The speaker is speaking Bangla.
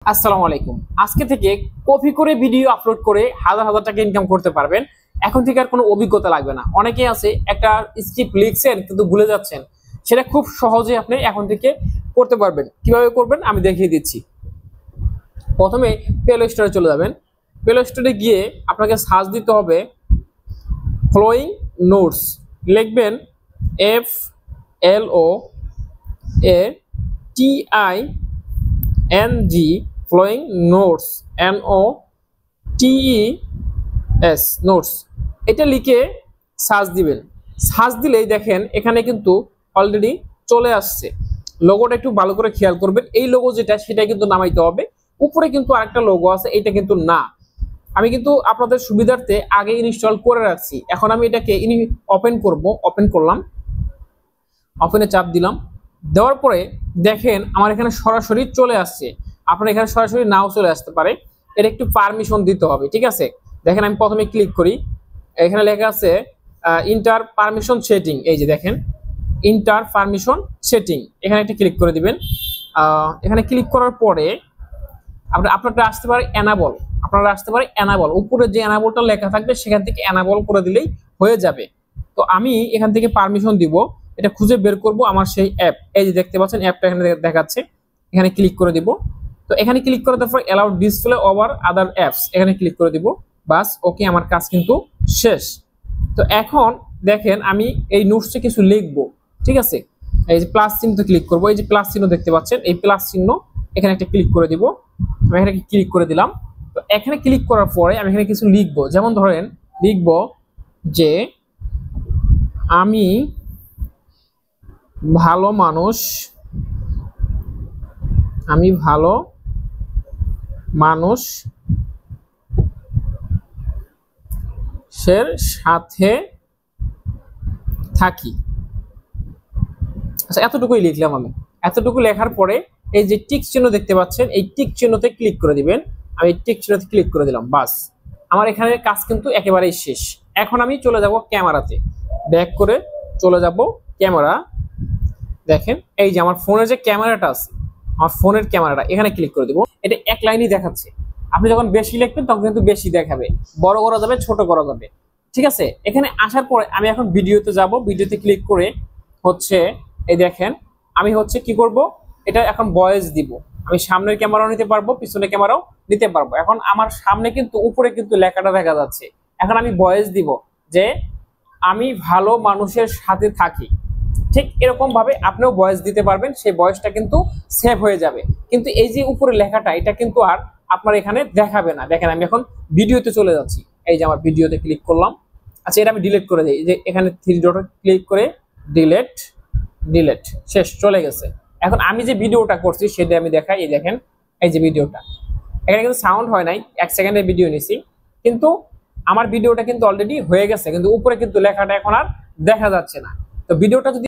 আসসালামু আলাইকুম। আজকে থেকে কপি করে ভিডিও আপলোড করে হাজার হাজার টাকা ইনকাম করতে পারবেন। এখন থেকে আর কোনো অভিজ্ঞতা লাগবে না। অনেকেই আছে একটা স্ক্রিপ্ট লিখছেন কিন্তু ভুলে যাচ্ছেন, সেটা খুব সহজে আপনি এখন থেকে করতে পারবেন। কিভাবে করবেন আমি দেখিয়ে দিচ্ছি। প্রথমে প্লে স্টোরে চলে যাবেন। প্লে স্টোরে গিয়ে আপনাকে সার্চ দিতে হবে ফ্লোয়িং নোটস। লিখবেন FLOATING flowing notes NOTES notes. এটা লিখে সার্চ দিবেন। সার্চ দিলেই দেখেন এখানে কিন্তু অলরেডি চলে আসছে। লোগোটা একটু ভালো করে খেয়াল করবেন। এই লোগো যেটা সেটা কিন্তু নামাইতে হবে। উপরে কিন্তু আরেকটা লোগো আছে, এটা কিন্তু না। আমি কিন্তু আপনাদের সুবিধার্থে আগে ইনস্টল করে রাখছি। এখন আমি এটাকে ওপেন করব। ওপেন করলাম, ওপেনে চাপ দিলাম। দেওয়ার পরে দেখেন আমার এখানে সরাসরি চলে আসছে। আপনার এখানে সরাসরি নাও চলে আসতে পারে, এটা একটু পারমিশন দিতে হবে। ঠিক আছে, দেখেন আমি প্রথমে ক্লিক করি। এখানে লেখা আছে ইন্টার পারমিশন সেটিং। এই যে দেখেন ইন্টার পারমিশন সেটিং, এখানে একটা ক্লিক করে দিবেন। এখানে ক্লিক করার পরে আপনারা আসতে পারে এনাবল। আপনারা আসতে পারে এনাবল, উপরে যে এনাবলটা লেখা থাকবে সেখান থেকে এনাবল করে দিলেই হয়ে যাবে। তো আমি এখান থেকে পারমিশন দিব, এটা খুঁজে বের করব আমার সেই অ্যাপ। এই যে দেখতে পাচ্ছেন অ্যাপটা এখানে দেখাচ্ছে, এখানে ক্লিক করে দিব। তো এখানে ক্লিক করে দেওয়ার পর অ্যালাউ ডিসপ্লে ওভার আদার অ্যাপস, এখানে ক্লিক করে দিব। বাস, ওকে, আমার কাজ কিন্তু শেষ। তো এখন দেখেন আমি এই নোটসে কিছু লিখবো। ঠিক আছে, এই যে প্লাস চিহ্নতে ক্লিক করব। এই যে প্লাস চিহ্ন দেখতে পাচ্ছেন, এই প্লাস চিহ্ন এখানে একটা ক্লিক করে দিব। আমি এখানে ক্লিক করে দিলাম। তো এখানে ক্লিক করার পরে আমি এখানে কিছু লিখবো। যেমন ধরেন লিখবো যে আমি ভালো মানুষ, আমি ভালো মানুষের সাথে থাকি। আচ্ছা, এতটুকুই লিখলাম আমি। এতটুকু লেখার পরে এই যে টিক চিহ্ন দেখতে পাচ্ছেন, এই টিক চিহ্নতে ক্লিক করে দিবেন। আমি টিক চিহ্নতে ক্লিক করে দিলাম। বাস, আমার এখানে কাজ কিন্তু একেবারেই শেষ। এখন আমি চলে যাব ক্যামেরাতে। ব্যাক করে চলে যাব ক্যামেরা। দেখেন এই যে আমার ফোনের যে ক্যামেরাটা আছে, আমার ফোনের ক্যামেরাটা, এখানে ক্লিক করে দেবো। এটা এক লাইনই দেখাচ্ছে। আপনি যখন বেশি লিখবেন তখন কিন্তু বেশি দেখাবে, বড় করা যাবে, ছোট করা যাবে। ঠিক আছে, এখানে আসার পরে আমি এখন ভিডিওতে যাব। ভিডিওতে ক্লিক করে হচ্ছে এই দেখেন আমি হচ্ছে কি করব, এটা এখন ভয়েস দিব। আমি সামনের ক্যামেরাও নিতে পারবো, পিছনের ক্যামেরাও নিতে পারবো। এখন আমার সামনে কিন্তু উপরে কিন্তু লেখাটা দেখা যাচ্ছে। এখন আমি ভয়েস দিব যে আমি ভালো মানুষের সাথে থাকি। ঠিক এরকম ভাবে আপনিও ভয়েস দিতে পারবেন, সেই ভয়েসটা কিন্তু সেভ হয়ে যাবে। কিন্তু এই যে উপরে লেখাটা, এটা কিন্তু আর আপনার এখানে দেখাবে না। দেখেন আমি এখন ভিডিওতে চলে যাচ্ছি। এই যে আমার ভিডিওতে ক্লিক করলাম। আচ্ছা, এটা আমি ডিলিট করে দিই। যে এখানে থ্রি ডটে ক্লিক করে ডিলিট, ডিলিট, শেষ, চলে গেছে। এখন আমি যে ভিডিওটা করছি সেটা আমি দেখাই। এই দেখেন এই যে ভিডিওটা, এখানে কিন্তু সাউন্ড হয় নাই, 1 সেকেন্ডের ভিডিও নিছি, কিন্তু আমার ভিডিওটা কিন্তু অলরেডি হয়ে গেছে, কিন্তু উপরে কিন্তু লেখাটা এখন আর দেখা যাচ্ছে না। তো ভিডিওটা যদি